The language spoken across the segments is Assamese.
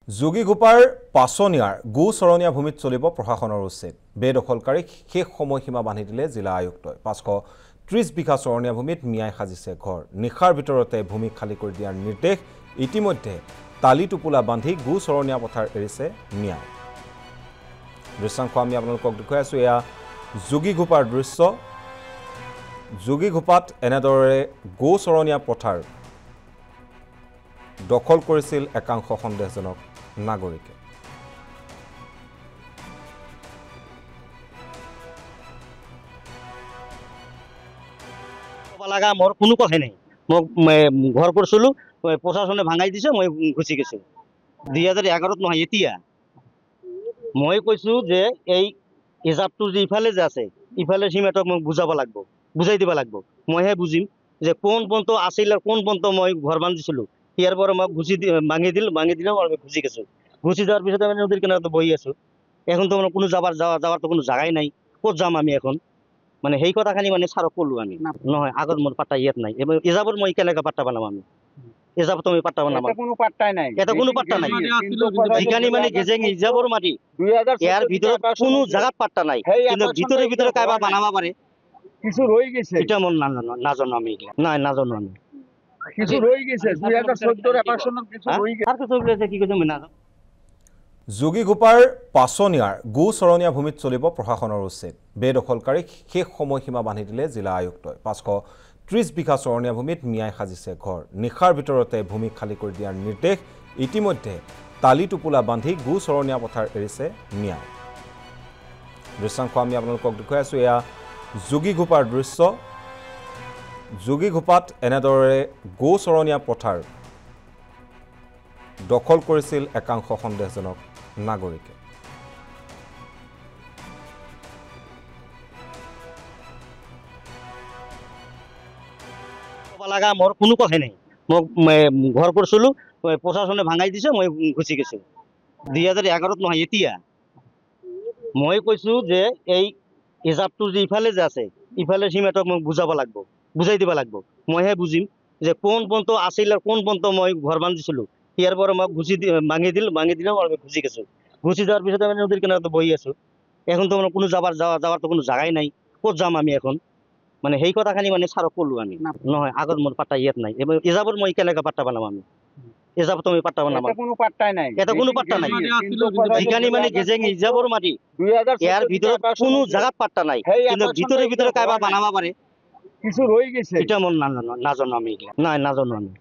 যোগীঘোপাৰ পাছনিয়াৰ গোচৰণীয়া ভূমিত চলিব প্ৰশাসনৰ উচ্ছেদ বেদখলকাৰীক শেষ সময়সীমা বান্ধি দিলে জিলা আয়ুক্তই 530 বিঘা চৰণীয়া ভূমিত মিয়াই সাজিছে ঘৰ নিখাৰ ভিতৰতে ভূমি খালী কৰি দিয়াৰ নিৰ্দেশ ইতিমধ্যে তালি টুপুলা বান্ধি গোচৰণীয়া পথাৰ এৰিছে মিয়াই দৃশ্যাংশ আমি আপোনালোকক দেখুৱাই আছো এয়া যোগীঘোপাৰ দৃশ্য যোগীঘোপাত এনেদৰে গোচৰণীয়া পথাৰ দখল কৰিছিল একাংশ সন্দেহজনক নাগৰিকে লাগা মোৰ কোনো কথা নাই মই ঘৰ কৰিছিলো প্ৰশাসনে ভাঙাই দিছে মই গুচি গৈছো 2011 নহয় এতিয়া মই কৈছো যে এই হিজাবটো যে ইফালে যে আছে ইফালে সীমাটো মই বুজাব লাগিব বুজাই দিব লাগিব মইহে বুজিম যে কোন পন্ত আছিল আর কোন পন্ত মই ঘর বান্ধিছিলো ইয়ার পরে মই গুছি ভাঙি দিল আমি গুছি গেছো গুছি যাওয়ার পিছতে আমি নদীর কিনারে বই আছো এখন তো কোনো যাওয়ার তো কোনো জায়গায় নাই কত যাম আমি এখন মানে সেই কথাখানি মানে সারক করলো আমি নহয় আগত মোর পাত্তা ইয়াত নাই এবার এজাবর মই কেনেকা পাত্তা বানাম আমি এজাব তুমি পাত্তা বানাম এটা কোনো পাত্তাই নাই এটা কোনো পাত্তা নাই যেখানে মানে গেজেং এজাবর মাটি ইয়ার ভিতরে কোনো জায়গা পাত্তা নাই কিন্তু ভিতরে কাইবা বানাবা পারে কিছু রয়ে গেছে এটা মন না জানো আমি না জানো আমি কিছু রয়ে গেছে 2014 এর অ্যাপার্টমেন্ট কিছু রয়ে গেছে আর কিছু বলেছে কি কিছু না জানো যোগীঘোপাৰ পাছনিয়াৰ গোচৰণীয়া ভূমিত চলিব প্ৰশাসনৰ উচ্ছেদ বেদখলকাৰীক শেষ সময়সীমা বান্ধি দিলে জিলা আয়ুক্তই 530 বিঘা চৰণীয়া ভূমিত মিয়াই সাজিছে ঘৰ নিখাৰ ভিতৰতে ভূমি খালী কৰি দিয়াৰ নিৰ্দেশ ইতিমধ্যে তালি টুপুলা বান্ধি গোচৰণীয়া পথাৰ এৰিছে মিয়াই দৃশ্যাংশ আমি আপোনালোকক দেখুৱাই আছো এয়া যোগীঘোপাৰ দৃশ্য যোগীঘোপাত এনেদৰে গোচৰণীয়া পথাৰ দখল কৰিছিল একাংশ সন্দেহজনক নাগৰিকে লাগা মোৰ কোনো কথা নাই মই ঘৰ কৰিছিলো প্ৰশাসনে ভাঙাই দিছে মই গুচি গৈছো 2011 নহয় এতিয়া মই কৈছো যে এই হিজাবটো যে ইফালে যে আছে ইফালে সীমাটো মই বুজাব লাগিব বুজাই দিব লাগিব মইহে বুজিম যে কোন পন্ত আছিল আর কোন পন্ত মই ঘর বান্ধিছিলো ইয়ার পরে মই গুছি ভাঙি দিল আমি গুছি গেছো গুছি যাওয়ার পিছতে আমি নদীর কিনারে বই আছো এখন তো কোনো যাওয়ার তো কোনো জায়গায় নাই কত যাম আমি এখন মানে সেই কথাখানি মানে সারক করলো আমি নহয় আগত মোর পাত্তা ইয়াত নাই এবার এজাবর মই কেনেকা পাত্তা বানাম আমি এজাব তুমি পাত্তা বানাম এটা কোনো পাত্তাই নাই এটা কোনো পাত্তা নাই যেখানে মানে গেজেং এজাবর মাটি ইয়ার ভিতরে কোনো জায়গা পাত্তা নাই কিন্তু ভিতরে কাইবা বানাবা পারে কিছু রয়ে গেছে এটা মন না জানো আমি না জানো আমি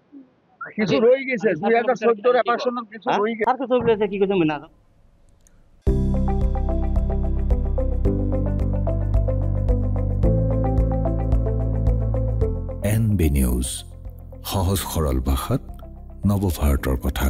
কিছু রয়ে গেছে 2014 এর অ্যাপার্টমেন্ট কিছু রয়ে গেছে আর কিছু বলেছে কি কিছু না জানো NB নিউজ সহজ সৰল ভাষাত নৱভাৰতৰ কথা।